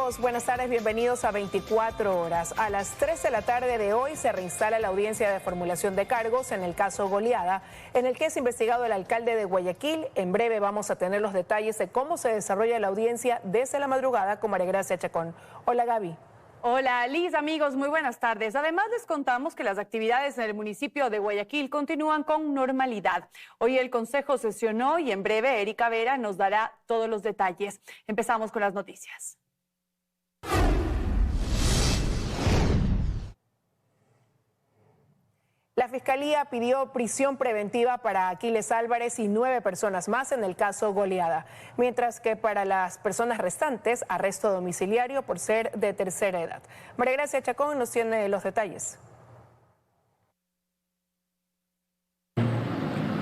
amigos? Buenas tardes, bienvenidos a 24 horas. A las 3 de la tarde de hoy se reinstala la audiencia de formulación de cargos en el caso Goleada, en el que es investigado el alcalde de Guayaquil. En breve vamos a tener los detalles de cómo se desarrolla la audiencia desde la madrugada con María Gracia Chacón. Hola, Gaby. Hola Liz, amigos, muy buenas tardes. Además les contamos que las actividades en el municipio de Guayaquil continúan con normalidad. Hoy el Consejo sesionó y en breve Erika Vera nos dará todos los detalles. Empezamos con las noticias. La Fiscalía pidió prisión preventiva para Aquiles Álvarez y 9 personas más en el caso Goleada, mientras que para las personas restantes, arresto domiciliario por ser de tercera edad. María Gracia Chacón nos tiene los detalles.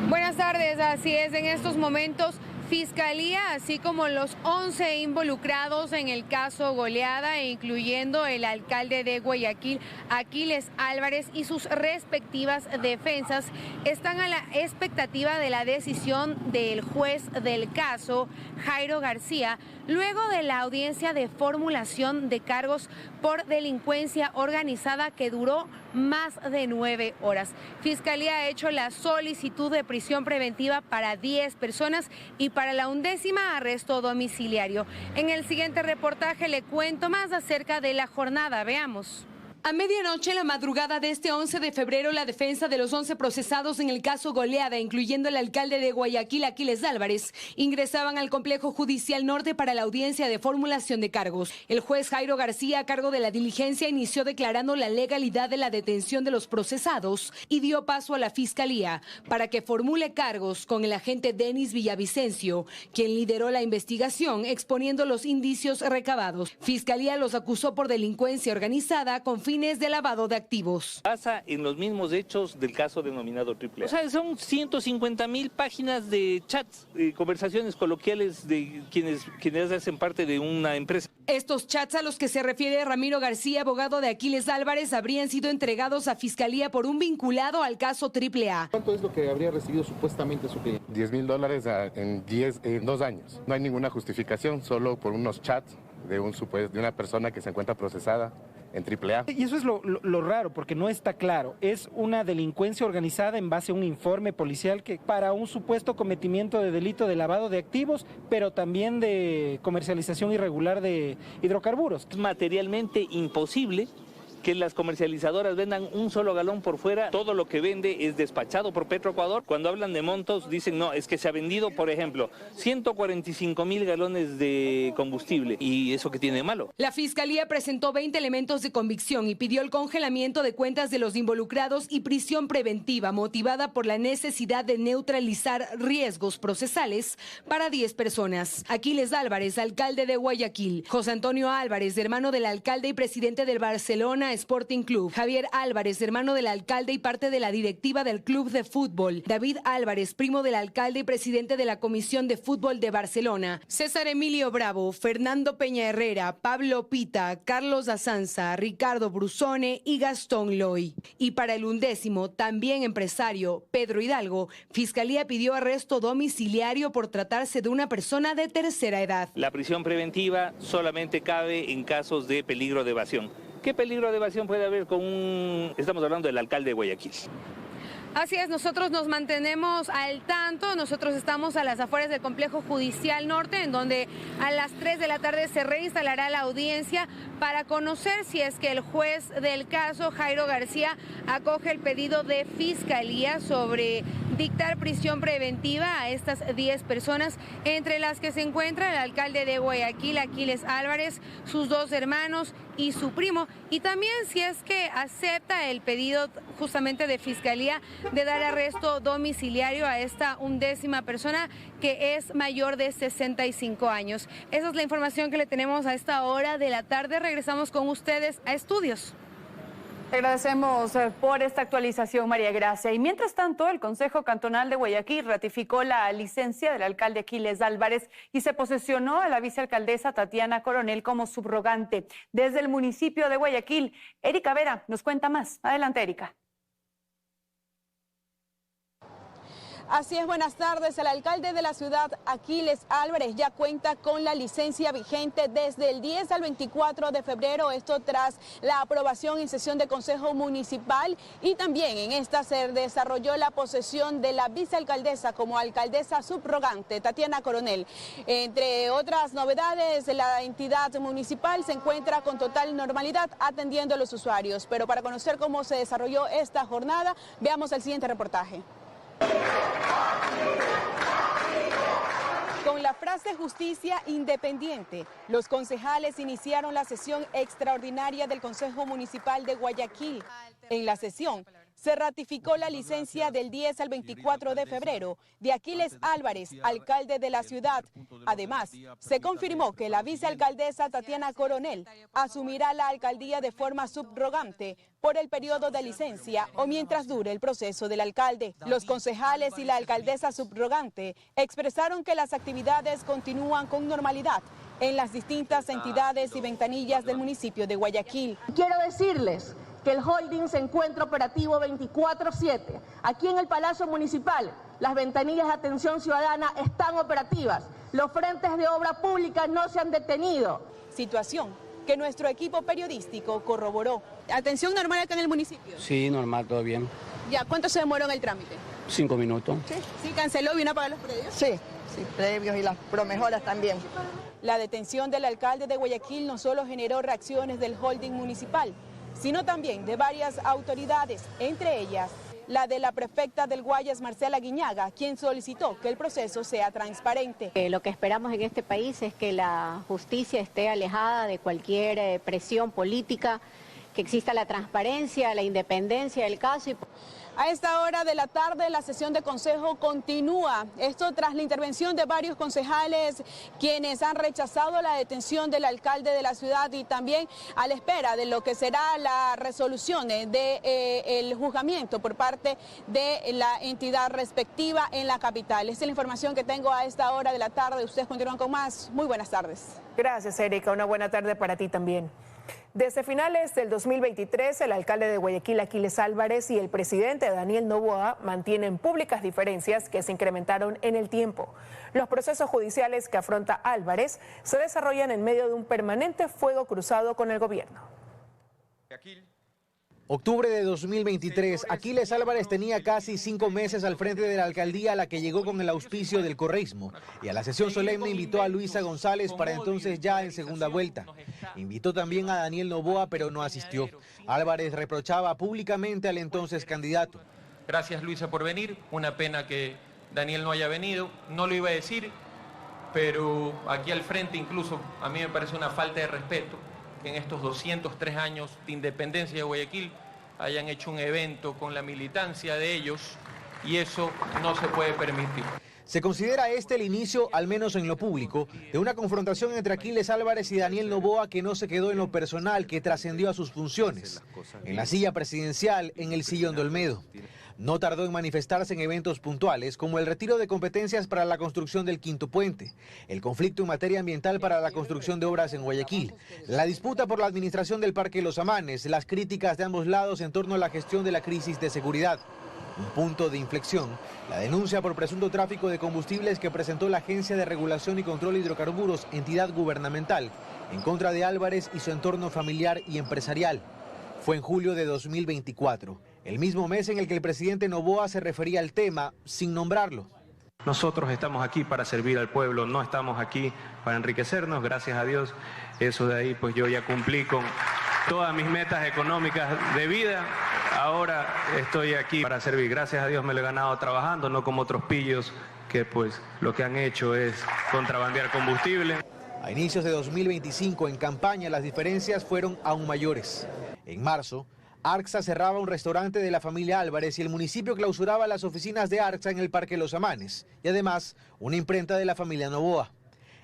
Buenas tardes, así es, en estos momentos Fiscalía, así como los 11 involucrados en el caso Goleada, incluyendo el alcalde de Guayaquil, Aquiles Álvarez, y sus respectivas defensas, están a la expectativa de la decisión del juez del caso, Jairo García, luego de la audiencia de formulación de cargos por delincuencia organizada que duró más de 9 horas. Fiscalía ha hecho la solicitud de prisión preventiva para 10 personas y para la 11ª arresto domiciliario. En el siguiente reportaje le cuento más acerca de la jornada. Veamos. A medianoche, en la madrugada de este 11 de febrero, la defensa de los 11 procesados en el caso Goleada, incluyendo el alcalde de Guayaquil, Aquiles Álvarez, ingresaban al Complejo Judicial Norte para la audiencia de formulación de cargos. El juez Jairo García, a cargo de la diligencia, inició declarando la legalidad de la detención de los procesados y dio paso a la Fiscalía para que formule cargos con el agente Denis Villavicencio, quien lideró la investigación exponiendo los indicios recabados. Fiscalía los acusó por delincuencia organizada con fines de lavado de activos. Pasa en los mismos hechos del caso denominado AAA. O sea, son 150,000 páginas de chats, conversaciones coloquiales de quienes hacen parte de una empresa. Estos chats a los que se refiere Ramiro García, abogado de Aquiles Álvarez, habrían sido entregados a Fiscalía por un vinculado al caso AAA. ¿Cuánto es lo que habría recibido supuestamente su cliente? $10,000 en 2 años. No hay ninguna justificación, solo por unos chats de una persona que se encuentra procesada en AAA. Y eso es lo raro, porque no está claro. Es una delincuencia organizada en base a un informe policial que para un supuesto cometimiento de delito de lavado de activos, pero también de comercialización irregular de hidrocarburos. Es materialmente imposible que las comercializadoras vendan un solo galón por fuera. Todo lo que vende es despachado por Petroecuador. Cuando hablan de montos dicen no, es que se ha vendido, por ejemplo, 145,000 galones de combustible. ¿Y eso qué tiene de malo? La Fiscalía presentó 20 elementos de convicción y pidió el congelamiento de cuentas de los involucrados y prisión preventiva motivada por la necesidad de neutralizar riesgos procesales para 10 personas. Aquiles Álvarez, alcalde de Guayaquil. José Antonio Álvarez, hermano del alcalde y presidente del Barcelona Sporting Club. Javier Álvarez, hermano del alcalde y parte de la directiva del club de fútbol. David Álvarez, primo del alcalde y presidente de la Comisión de Fútbol de Barcelona. César Emilio Bravo, Fernando Peña Herrera, Pablo Pita, Carlos Azanza, Ricardo Brusone y Gastón Loy. Y para el 11º, también empresario, Pedro Hidalgo, Fiscalía pidió arresto domiciliario por tratarse de una persona de tercera edad. La prisión preventiva solamente cabe en casos de peligro de evasión. ¿Qué peligro de evasión puede haber estamos hablando del alcalde de Guayaquil? Así es, nosotros nos mantenemos al tanto, nosotros estamos a las afueras del Complejo Judicial Norte, en donde a las 3 de la tarde se reinstalará la audiencia para conocer si es que el juez del caso, Jairo García, acoge el pedido de Fiscalía sobre dictar prisión preventiva a estas 10 personas, entre las que se encuentra el alcalde de Guayaquil, Aquiles Álvarez, sus 2 hermanos y su primo, y también si es que acepta el pedido justamente de Fiscalía de dar arresto domiciliario a esta 11ª persona que es mayor de 65 años. Esa es la información que le tenemos a esta hora de la tarde. Regresamos con ustedes a estudios. Te agradecemos por esta actualización, María Gracia. Y mientras tanto, el Consejo Cantonal de Guayaquil ratificó la licencia del alcalde Aquiles Álvarez y se posesionó a la vicealcaldesa Tatiana Coronel como subrogante. Desde el municipio de Guayaquil, Erika Vera nos cuenta más. Adelante, Erika. Así es, buenas tardes. El alcalde de la ciudad, Aquiles Álvarez, ya cuenta con la licencia vigente desde el 10 al 24 de febrero, esto tras la aprobación en sesión de Consejo Municipal, y también en esta se desarrolló la posesión de la vicealcaldesa como alcaldesa subrogante, Tatiana Coronel. Entre otras novedades, la entidad municipal se encuentra con total normalidad atendiendo a los usuarios. Pero para conocer cómo se desarrolló esta jornada, veamos el siguiente reportaje. Con la frase justicia independiente, los concejales iniciaron la sesión extraordinaria del Consejo Municipal de Guayaquil. En la sesión se ratificó la licencia del 10 al 24 de febrero de Aquiles Álvarez, alcalde de la ciudad. Además, se confirmó que la vicealcaldesa Tatiana Coronel asumirá la alcaldía de forma subrogante por el periodo de licencia o mientras dure el proceso del alcalde. Los concejales y la alcaldesa subrogante expresaron que las actividades continúan con normalidad en las distintas entidades y ventanillas del municipio de Guayaquil. Quiero decirles que el holding se encuentra operativo 24/7. Aquí en el Palacio Municipal, las ventanillas de atención ciudadana están operativas. Los frentes de obra pública no se han detenido. Situación que nuestro equipo periodístico corroboró. ¿Atención normal acá en el municipio? Sí, normal, todo bien. ¿Ya cuánto se demoró en el trámite? 5 minutos. ¿Sí canceló, vino a pagar los predios? Sí, previos y las promejoras también. La detención del alcalde de Guayaquil no solo generó reacciones del holding municipal, sino también de varias autoridades, entre ellas la de la prefecta del Guayas, Marcela Guiñaga, quien solicitó que el proceso sea transparente. Lo que esperamos en este país es que la justicia esté alejada de cualquier presión política, que exista la transparencia, la independencia del caso. A esta hora de la tarde la sesión de consejo continúa. Esto tras la intervención de varios concejales quienes han rechazado la detención del alcalde de la ciudad y también a la espera de lo que será la resolución del juzgamiento por parte de la entidad respectiva en la capital. Esta es la información que tengo a esta hora de la tarde. Ustedes continúan con más. Muy buenas tardes. Gracias, Erika. Una buena tarde para ti también. Desde finales del 2023, el alcalde de Guayaquil, Aquiles Álvarez, y el presidente Daniel Noboa mantienen públicas diferencias que se incrementaron en el tiempo. Los procesos judiciales que afronta Álvarez se desarrollan en medio de un permanente fuego cruzado con el gobierno. Octubre de 2023, Aquiles Álvarez tenía casi 5 meses al frente de la alcaldía a la que llegó con el auspicio del correísmo, y a la sesión solemne invitó a Luisa González, para entonces ya en segunda vuelta. Invitó también a Daniel Noboa, pero no asistió. Álvarez reprochaba públicamente al entonces candidato. Gracias, Luisa, por venir. Una pena que Daniel no haya venido. No lo iba a decir, pero aquí al frente incluso a mí me parece una falta de respeto que en estos 203 años de independencia de Guayaquil hayan hecho un evento con la militancia de ellos, y eso no se puede permitir. Se considera este el inicio, al menos en lo público, de una confrontación entre Aquiles Álvarez y Daniel Noboa que no se quedó en lo personal, que trascendió a sus funciones. En la silla presidencial, en el sillón de Olmedo. No tardó en manifestarse en eventos puntuales, como el retiro de competencias para la construcción del quinto puente, el conflicto en materia ambiental para la construcción de obras en Guayaquil, la disputa por la administración del Parque Los Amanes, las críticas de ambos lados en torno a la gestión de la crisis de seguridad. Un punto de inflexión, la denuncia por presunto tráfico de combustibles que presentó la Agencia de Regulación y Control de Hidrocarburos, entidad gubernamental, en contra de Álvarez y su entorno familiar y empresarial. Fue en julio de 2024, el mismo mes en el que el presidente Noboa se refería al tema sin nombrarlo. Nosotros estamos aquí para servir al pueblo, no estamos aquí para enriquecernos, gracias a Dios. Eso de ahí, pues yo ya cumplí con todas mis metas económicas de vida. Ahora estoy aquí para servir. Gracias a Dios me lo he ganado trabajando, no como otros pillos que pues lo que han hecho es contrabandear combustible. A inicios de 2025, en campaña, las diferencias fueron aún mayores. En marzo, ARCSA cerraba un restaurante de la familia Álvarez y el municipio clausuraba las oficinas de ARCSA en el Parque Los Amanes y además una imprenta de la familia Noboa.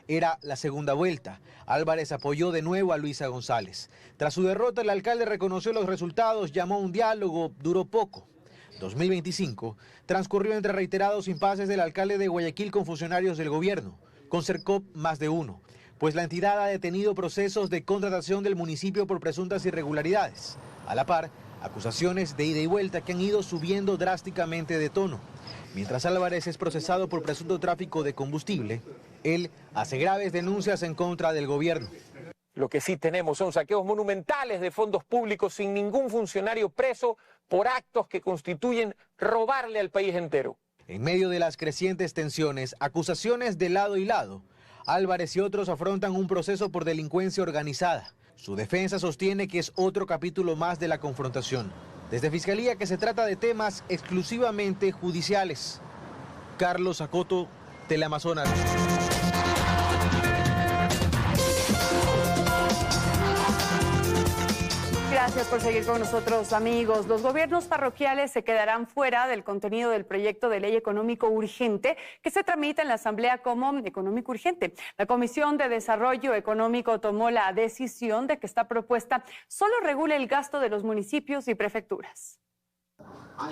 Era la segunda vuelta. Álvarez apoyó de nuevo a Luisa González. Tras su derrota, el alcalde reconoció los resultados, llamó a un diálogo, duró poco. 2025 transcurrió entre reiterados impases del alcalde de Guayaquil con funcionarios del gobierno, con Sercop más de uno, pues la entidad ha detenido procesos de contratación del municipio por presuntas irregularidades. A la par, Acusaciones de ida y vuelta que han ido subiendo drásticamente de tono. Mientras Álvarez es procesado por presunto tráfico de combustible, él hace graves denuncias en contra del gobierno. Lo que sí tenemos son saqueos monumentales de fondos públicos sin ningún funcionario preso por actos que constituyen robarle al país entero. En medio de las crecientes tensiones, acusaciones de lado y lado, Álvarez y otros afrontan un proceso por delincuencia organizada. Su defensa sostiene que es otro capítulo más de la confrontación. Desde Fiscalía que se trata de temas exclusivamente judiciales. Carlos Acoto, Teleamazonas. Gracias por seguir con nosotros, amigos. Los gobiernos parroquiales se quedarán fuera del contenido del proyecto de ley económico urgente que se tramita en la Asamblea como económico urgente. La Comisión de Desarrollo Económico tomó la decisión de que esta propuesta solo regule el gasto de los municipios y prefecturas.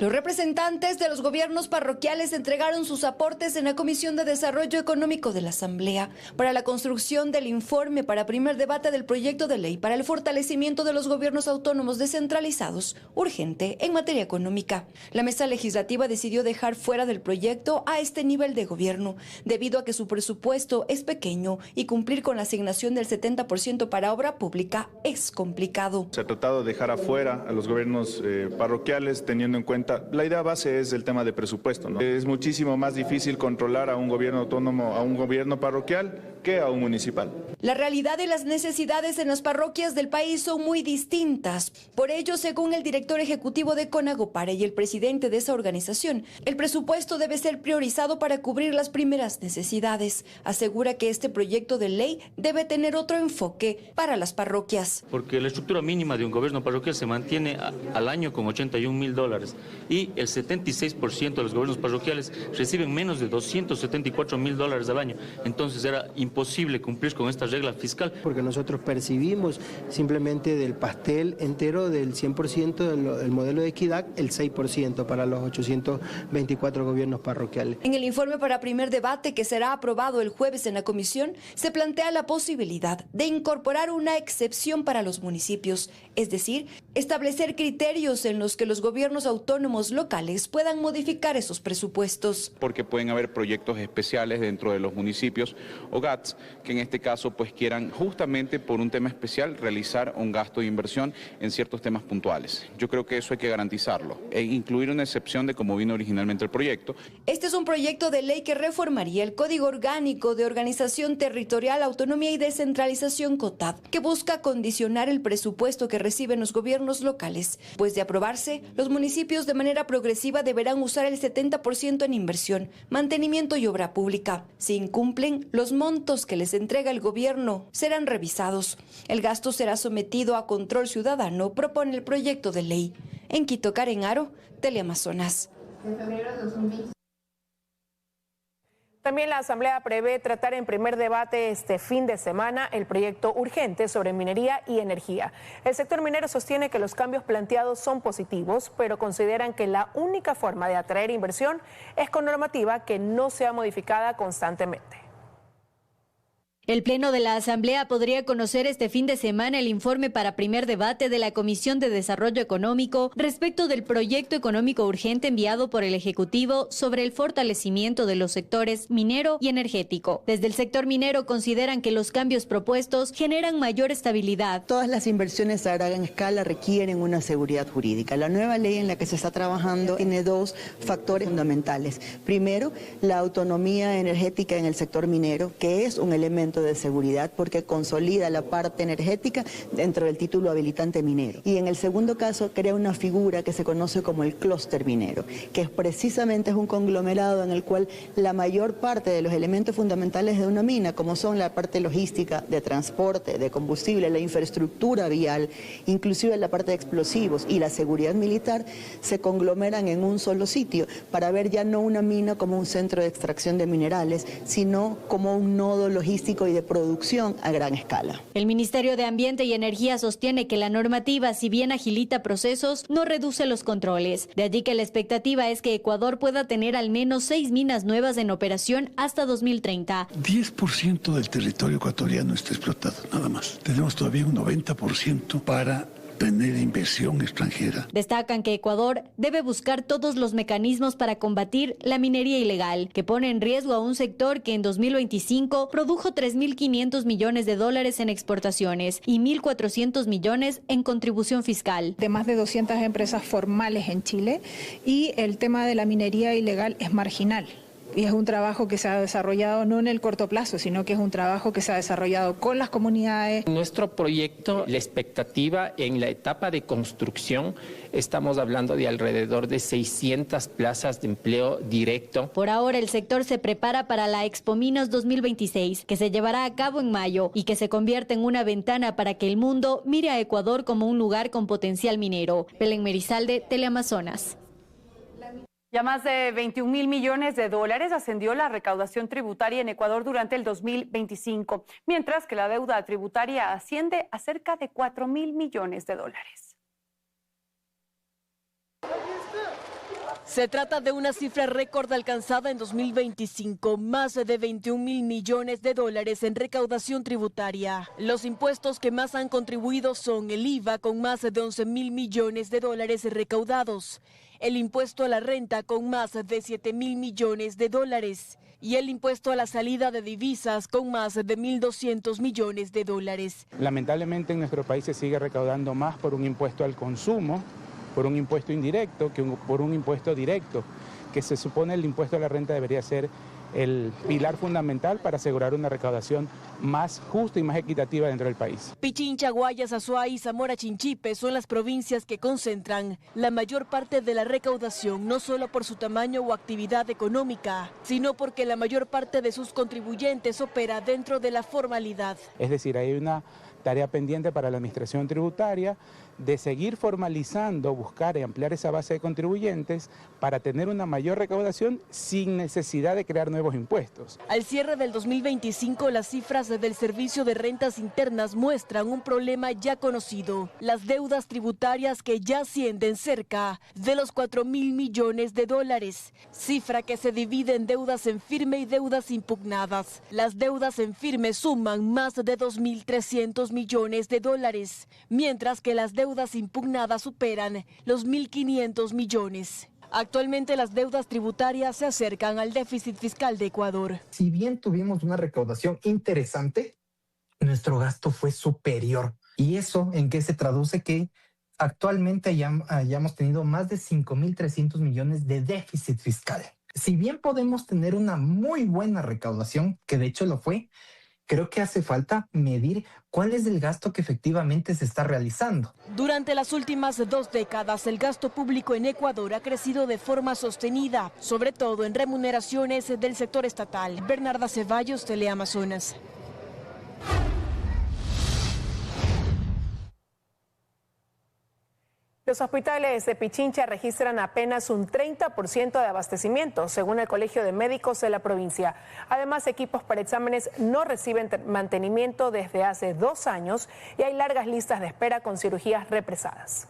Los representantes de los gobiernos parroquiales entregaron sus aportes en la Comisión de Desarrollo Económico de la Asamblea para la construcción del informe para primer debate del proyecto de ley para el fortalecimiento de los gobiernos autónomos descentralizados, urgente en materia económica. La mesa legislativa decidió dejar fuera del proyecto a este nivel de gobierno, debido a que su presupuesto es pequeño y cumplir con la asignación del 70% para obra pública es complicado. Se ha tratado de dejar afuera a los gobiernos parroquiales, teniendo en cuenta, la idea base es el tema de presupuesto, ¿no? Es muchísimo más difícil controlar a un gobierno autónomo, a un gobierno parroquial, que a un municipal. La realidad y las necesidades en las parroquias del país son muy distintas. Por ello, según el director ejecutivo de Conagopare y el presidente de esa organización, el presupuesto debe ser priorizado para cubrir las primeras necesidades. Asegura que este proyecto de ley debe tener otro enfoque para las parroquias. Porque la estructura mínima de un gobierno parroquial se mantiene al año con $81,000 y el 76% de los gobiernos parroquiales reciben menos de $274,000 al año. Entonces era imposible cumplir con esta regla fiscal. Porque nosotros percibimos simplemente del pastel entero del 100% del modelo de equidad, el 6% para los 824 gobiernos parroquiales. En el informe para primer debate que será aprobado el jueves en la comisión, se plantea la posibilidad de incorporar una excepción para los municipios, es decir, establecer criterios en los que los gobiernos autónomos locales puedan modificar esos presupuestos. Porque pueden haber proyectos especiales dentro de los municipios o GATS que en este caso pues quieran justamente por un tema especial realizar un gasto de inversión en ciertos temas puntuales. Yo creo que eso hay que garantizarlo e incluir una excepción de cómo vino originalmente el proyecto. Este es un proyecto de ley que reformaría el Código Orgánico de Organización Territorial, Autonomía y Descentralización COTAD, que busca condicionar el presupuesto que reciben los gobiernos locales. Pues de aprobarse, los municipios de manera progresiva deberán usar el 70% en inversión, mantenimiento y obra pública. Si incumplen, los montos que les entrega el gobierno serán revisados. El gasto será sometido a control ciudadano, propone el proyecto de ley. En Quito, Karen Aro, Teleamazonas. También la Asamblea prevé tratar en primer debate este fin de semana el proyecto urgente sobre minería y energía. El sector minero sostiene que los cambios planteados son positivos, pero consideran que la única forma de atraer inversión es con normativa que no sea modificada constantemente. El Pleno de la Asamblea podría conocer este fin de semana el informe para primer debate de la Comisión de Desarrollo Económico respecto del proyecto económico urgente enviado por el Ejecutivo sobre el fortalecimiento de los sectores minero y energético. Desde el sector minero consideran que los cambios propuestos generan mayor estabilidad. Todas las inversiones a gran escala requieren una seguridad jurídica. La nueva ley en la que se está trabajando tiene dos factores fundamentales. Primero, la autonomía energética en el sector minero, que es un elemento de seguridad porque consolida la parte energética dentro del título habilitante minero. Y en el segundo caso crea una figura que se conoce como el clúster minero, que es precisamente un conglomerado en el cual la mayor parte de los elementos fundamentales de una mina, como son la parte logística, de transporte, de combustible, la infraestructura vial, inclusive la parte de explosivos y la seguridad militar, se conglomeran en un solo sitio para ver ya no una mina como un centro de extracción de minerales, sino como un nodo logístico y de producción a gran escala. El Ministerio de Ambiente y Energía sostiene que la normativa, si bien agilita procesos, no reduce los controles. De allí que la expectativa es que Ecuador pueda tener al menos 6 minas nuevas en operación hasta 2030. 10% del territorio ecuatoriano está explotado, nada más. Tenemos todavía un 90% para tener inversión extranjera. Destacan que Ecuador debe buscar todos los mecanismos para combatir la minería ilegal, que pone en riesgo a un sector que en 2025 produjo 3.500 millones de dólares en exportaciones y 1.400 millones en contribución fiscal. De más de 200 empresas formales en Chile, y el tema de la minería ilegal es marginal. Y es un trabajo que se ha desarrollado no en el corto plazo, sino que es un trabajo que se ha desarrollado con las comunidades. Nuestro proyecto, la expectativa en la etapa de construcción, estamos hablando de alrededor de 600 plazas de empleo directo. Por ahora el sector se prepara para la Expo Minos 2026, que se llevará a cabo en mayo y que se convierte en una ventana para que el mundo mire a Ecuador como un lugar con potencial minero. Belén Merizalde, Teleamazonas. Ya más de 21.000 millones de dólares ascendió la recaudación tributaria en Ecuador durante el 2025, mientras que la deuda tributaria asciende a cerca de 4.000 millones de dólares. Se trata de una cifra récord alcanzada en 2025, más de 21.000 millones de dólares en recaudación tributaria. Los impuestos que más han contribuido son el IVA, con más de 11.000 millones de dólares recaudados, el impuesto a la renta con más de 7.000 millones de dólares y el impuesto a la salida de divisas con más de 1.200 millones de dólares. Lamentablemente en nuestro país se sigue recaudando más por un impuesto al consumo, por un impuesto indirecto que por un impuesto directo, que se supone el impuesto a la renta debería ser el pilar fundamental para asegurar una recaudación más justa y más equitativa dentro del país. Pichincha, Guayas, Azuay y Zamora Chinchipe son las provincias que concentran la mayor parte de la recaudación, no solo por su tamaño o actividad económica, sino porque la mayor parte de sus contribuyentes opera dentro de la formalidad. Es decir, hay una tarea pendiente para la administración tributaria de seguir formalizando, buscar y ampliar esa base de contribuyentes para tener una mayor recaudación sin necesidad de crear nuevos impuestos. Al cierre del 2025, las cifras del Servicio de Rentas Internas muestran un problema ya conocido: las deudas tributarias, que ya ascienden cerca de los 4.000 millones de dólares, cifra que se divide en deudas en firme y deudas impugnadas. Las deudas en firme suman más de 2.300 millones de dólares, mientras que las deudas impugnadas superan los 1.500 millones. Actualmente las deudas tributarias se acercan al déficit fiscal de Ecuador. Si bien tuvimos una recaudación interesante, nuestro gasto fue superior. ¿Y eso en qué se traduce? Que actualmente hayamos tenido más de 5.300 millones de déficit fiscal. Si bien podemos tener una muy buena recaudación, que de hecho lo fue, creo que hace falta medir cuál es el gasto que efectivamente se está realizando. Durante las últimas 2 décadas, el gasto público en Ecuador ha crecido de forma sostenida, sobre todo en remuneraciones del sector estatal. Bernarda Ceballos, Teleamazonas. Los hospitales de Pichincha registran apenas un 30% de abastecimiento, según el Colegio de Médicos de la provincia. Además, equipos para exámenes no reciben mantenimiento desde hace 2 años y hay largas listas de espera con cirugías represadas.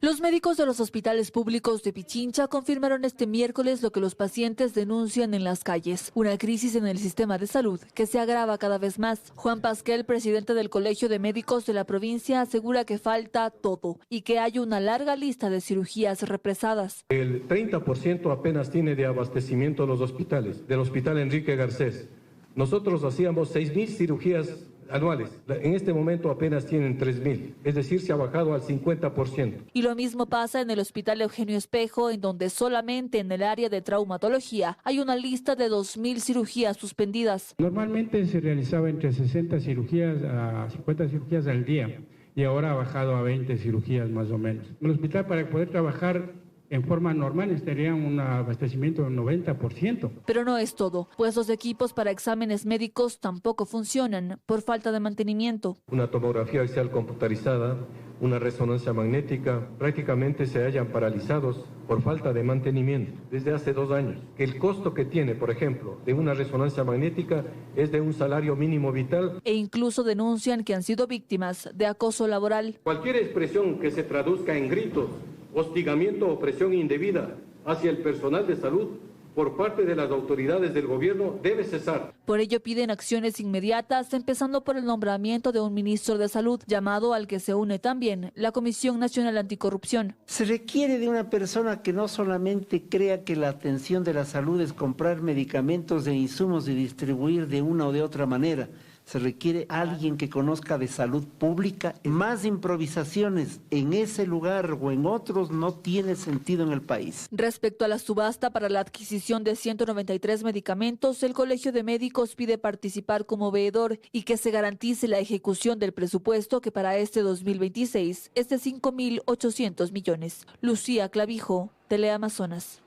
Los médicos de los hospitales públicos de Pichincha confirmaron este miércoles lo que los pacientes denuncian en las calles: una crisis en el sistema de salud que se agrava cada vez más. Juan Pasquel, presidente del Colegio de Médicos de la provincia, asegura que falta todo y que hay una larga lista de cirugías represadas. El 30% apenas tiene de abastecimiento los hospitales. Del Hospital Enrique Garcés, nosotros hacíamos 6.000 cirugías anuales. En este momento apenas tienen 3.000, es decir, se ha bajado al 50%. Y lo mismo pasa en el Hospital Eugenio Espejo, en donde solamente en el área de traumatología hay una lista de 2.000 cirugías suspendidas. Normalmente se realizaba entre 60 cirugías a 50 cirugías al día y ahora ha bajado a 20 cirugías más o menos. El hospital, para poder trabajar en forma normal, estaría un abastecimiento del 90%. Pero no es todo, pues los equipos para exámenes médicos tampoco funcionan por falta de mantenimiento. Una tomografía axial computarizada, una resonancia magnética, prácticamente se hallan paralizados por falta de mantenimiento desde hace 2 años. El costo que tiene, por ejemplo, de una resonancia magnética es de un salario mínimo vital. E incluso denuncian que han sido víctimas de acoso laboral. Cualquier expresión que se traduzca en gritos, hostigamiento o presión indebida hacia el personal de salud por parte de las autoridades del gobierno debe cesar. Por ello piden acciones inmediatas, empezando por el nombramiento de un ministro de Salud, llamado al que se une también la Comisión Nacional Anticorrupción. Se requiere de una persona que no solamente crea que la atención de la salud es comprar medicamentos e insumos y distribuir de una o de otra manera. Se requiere alguien que conozca de salud pública. Más improvisaciones en ese lugar o en otros no tiene sentido en el país. Respecto a la subasta para la adquisición de 193 medicamentos, el Colegio de Médicos pide participar como veedor y que se garantice la ejecución del presupuesto, que para este 2026 es de 5.800 millones. Lucía Clavijo, Teleamazonas.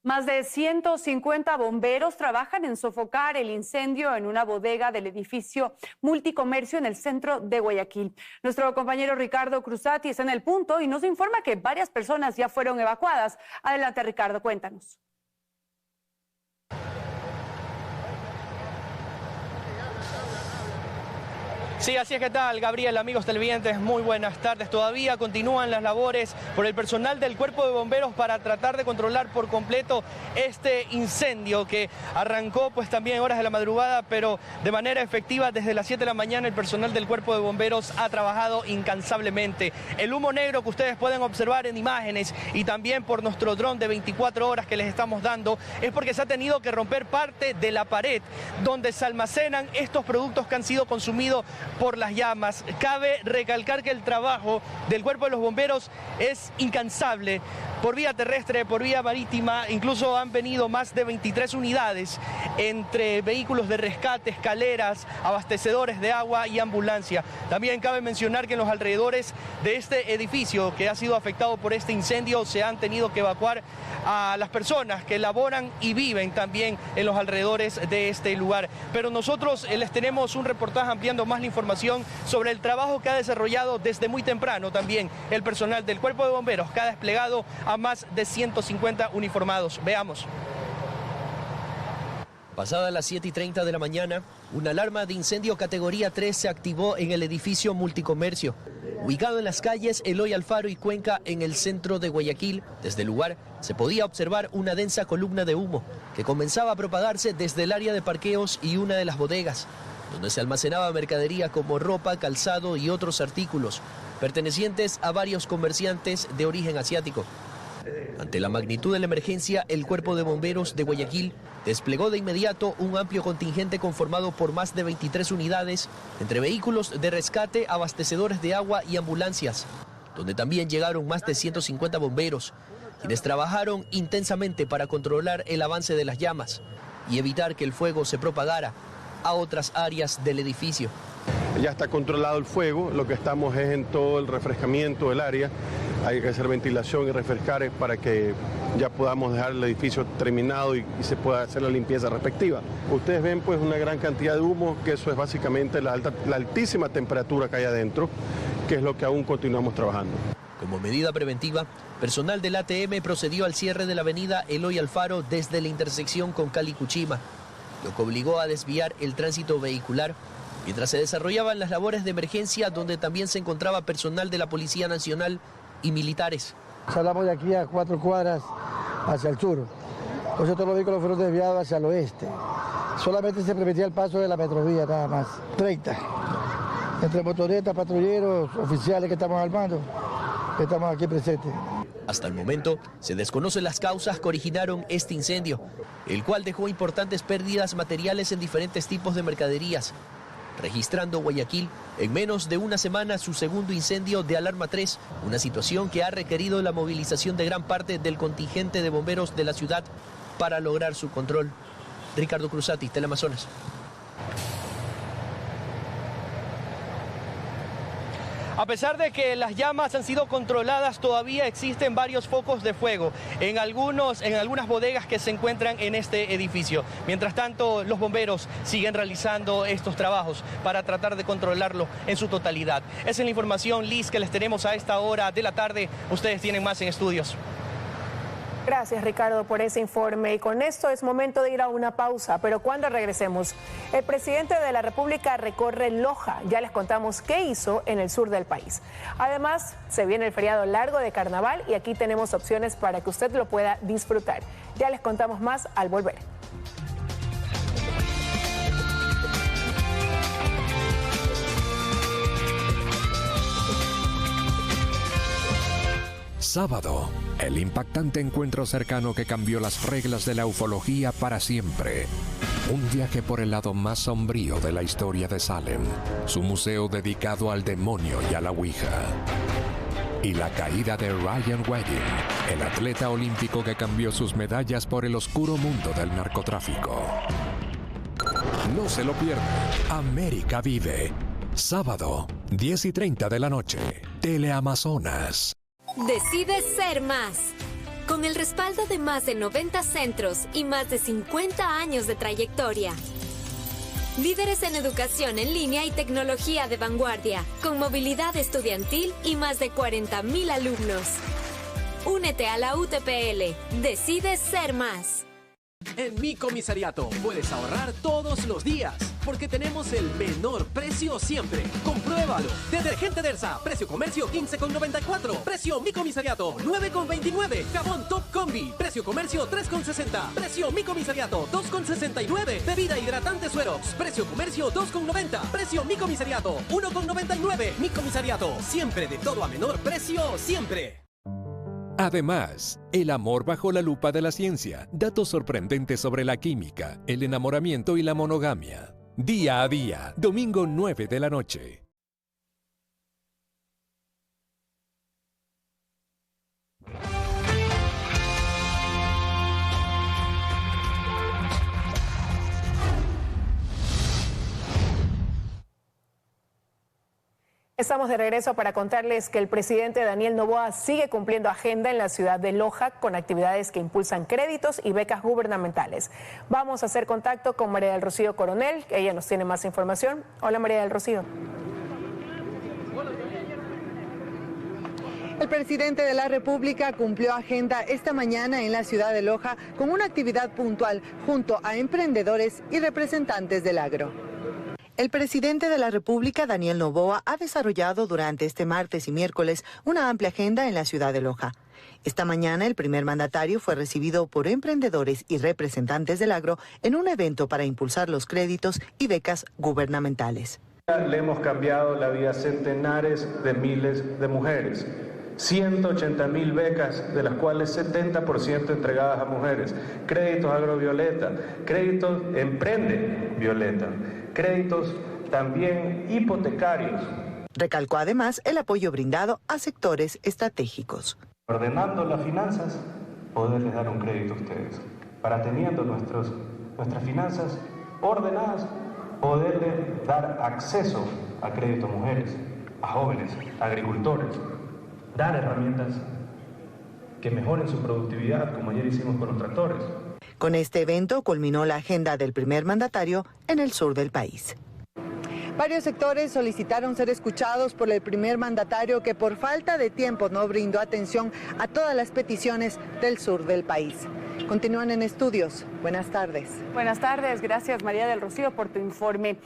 Más de 150 bomberos trabajan en sofocar el incendio en una bodega del edificio Multicomercio en el centro de Guayaquil. Nuestro compañero Ricardo Cruzati está en el punto y nos informa que varias personas ya fueron evacuadas. Adelante, Ricardo, cuéntanos. Sí, así es. ¿Qué tal, Gabriel? Amigos televidentes, muy buenas tardes. Todavía continúan las labores por el personal del Cuerpo de Bomberos para tratar de controlar por completo este incendio que arrancó pues también en horas de la madrugada, pero de manera efectiva desde las 7 de la mañana el personal del Cuerpo de Bomberos ha trabajado incansablemente. El humo negro que ustedes pueden observar en imágenes y también por nuestro dron de 24 horas que les estamos dando es porque se ha tenido que romper parte de la pared donde se almacenan estos productos que han sido consumidos por las llamas. Cabe recalcar que el trabajo del Cuerpo de los Bomberos es incansable. Por vía terrestre, por vía marítima, incluso han venido más de 23 unidades entre vehículos de rescate, escaleras, abastecedores de agua y ambulancia. También cabe mencionar que en los alrededores de este edificio que ha sido afectado por este incendio se han tenido que evacuar a las personas que laboran y viven también en los alrededores de este lugar. Pero nosotros les tenemos un reportaje ampliando más la información sobre el trabajo que ha desarrollado desde muy temprano también el personal del Cuerpo de Bomberos, que ha desplegado a más de 150 uniformados. Veamos. Pasadas las 7:30 de la mañana, una alarma de incendio categoría 3 se activó en el edificio Multicomercio, ubicado en las calles Eloy Alfaro y Cuenca en el centro de Guayaquil. Desde el lugar se podía observar una densa columna de humo que comenzaba a propagarse desde el área de parqueos y una de las bodegas, donde se almacenaba mercadería como ropa, calzado y otros artículos, pertenecientes a varios comerciantes de origen asiático. Ante la magnitud de la emergencia, el Cuerpo de Bomberos de Guayaquil desplegó de inmediato un amplio contingente conformado por más de 23 unidades, entre vehículos de rescate, abastecedores de agua y ambulancias, donde también llegaron más de 150 bomberos, quienes trabajaron intensamente para controlar el avance de las llamas y evitar que el fuego se propagara a otras áreas del edificio. Ya está controlado el fuego, lo que estamos es en todo el refrescamiento del área. Hay que hacer ventilación y refrescar para que ya podamos dejar el edificio terminado y se pueda hacer la limpieza respectiva. Ustedes ven pues una gran cantidad de humo, que eso es básicamente la altísima temperatura que hay adentro, que es lo que aún continuamos trabajando. Como medida preventiva, personal del ATM procedió al cierre de la avenida Eloy Alfaro desde la intersección con Cali Cuchima, lo que obligó a desviar el tránsito vehicular mientras se desarrollaban las labores de emergencia, donde también se encontraba personal de la Policía Nacional y militares. Hablamos de aquí a 4 cuadras hacia el sur. Nosotros los vehículos fueron desviados hacia el oeste. Solamente se permitía el paso de la metrovía, nada más. 30. Entre motoretas, patrulleros, oficiales que estamos armando, que estamos aquí presentes. Hasta el momento se desconocen las causas que originaron este incendio, el cual dejó importantes pérdidas materiales en diferentes tipos de mercaderías, registrando Guayaquil en menos de una semana su segundo incendio de alarma 3, una situación que ha requerido la movilización de gran parte del contingente de bomberos de la ciudad para lograr su control. Ricardo Cruzati, Teleamazonas. A pesar de que las llamas han sido controladas, todavía existen varios focos de fuego en algunas bodegas que se encuentran en este edificio. Mientras tanto, los bomberos siguen realizando estos trabajos para tratar de controlarlo en su totalidad. Esa es la información, Liz, que les tenemos a esta hora de la tarde. Ustedes tienen más en estudios. Gracias, Ricardo, por ese informe. Y con esto es momento de ir a una pausa, pero cuando regresemos, el presidente de la República recorre Loja. Ya les contamos qué hizo en el sur del país. Además, se viene el feriado largo de Carnaval y aquí tenemos opciones para que usted lo pueda disfrutar. Ya les contamos más al volver. Sábado, el impactante encuentro cercano que cambió las reglas de la ufología para siempre. Un viaje por el lado más sombrío de la historia de Salem, su museo dedicado al demonio y a la Ouija. Y la caída de Ryan Wedding, el atleta olímpico que cambió sus medallas por el oscuro mundo del narcotráfico. No se lo pierda. América Vive. Sábado, 10:30 de la noche. Teleamazonas. Decide ser más. Con el respaldo de más de 90 centros y más de 50 años de trayectoria. Líderes en educación en línea y tecnología de vanguardia, con movilidad estudiantil y más de 40,000 alumnos. Únete a la UTPL. Decide ser más. En Mi Comisariato puedes ahorrar todos los días, porque tenemos el menor precio siempre. ¡Compruébalo! Detergente Dersa, precio comercio 15,94. Precio Mi Comisariato 9,29. Jabón Top Combi, precio comercio 3,60. Precio Mi Comisariato 2,69. Bebida hidratante Suerox, precio comercio 2,90. Precio Mi Comisariato 1,99. Mi Comisariato, siempre de todo a menor precio, siempre. Además, el amor bajo la lupa de la ciencia. Datos sorprendentes sobre la química, el enamoramiento y la monogamia. Día a día, domingo 9 de la noche. Estamos de regreso para contarles que el presidente Daniel Noboa sigue cumpliendo agenda en la ciudad de Loja con actividades que impulsan créditos y becas gubernamentales. Vamos a hacer contacto con María del Rocío Coronel, que ella nos tiene más información. Hola, María del Rocío. El presidente de la República cumplió agenda esta mañana en la ciudad de Loja con una actividad puntual junto a emprendedores y representantes del agro. El presidente de la República, Daniel Noboa, ha desarrollado durante este martes y miércoles una amplia agenda en la ciudad de Loja. Esta mañana, el primer mandatario fue recibido por emprendedores y representantes del agro en un evento para impulsar los créditos y becas gubernamentales. Le hemos cambiado la vida a centenares de miles de mujeres. 180.000 becas, de las cuales 70% entregadas a mujeres. Créditos agrovioleta, créditos Emprende Violeta, créditos también hipotecarios. Recalcó además el apoyo brindado a sectores estratégicos. Ordenando las finanzas, poderles dar un crédito a ustedes. Para teniendo nuestras finanzas ordenadas, poderles dar acceso a crédito a mujeres, a jóvenes, a agricultores. Dar herramientas que mejoren su productividad, como ayer hicimos con los tractores. Con este evento culminó la agenda del primer mandatario en el sur del país. Varios sectores solicitaron ser escuchados por el primer mandatario, que por falta de tiempo no brindó atención a todas las peticiones del sur del país. Continúan en estudios. Buenas tardes. Buenas tardes. Gracias, María del Rocío, por tu informe.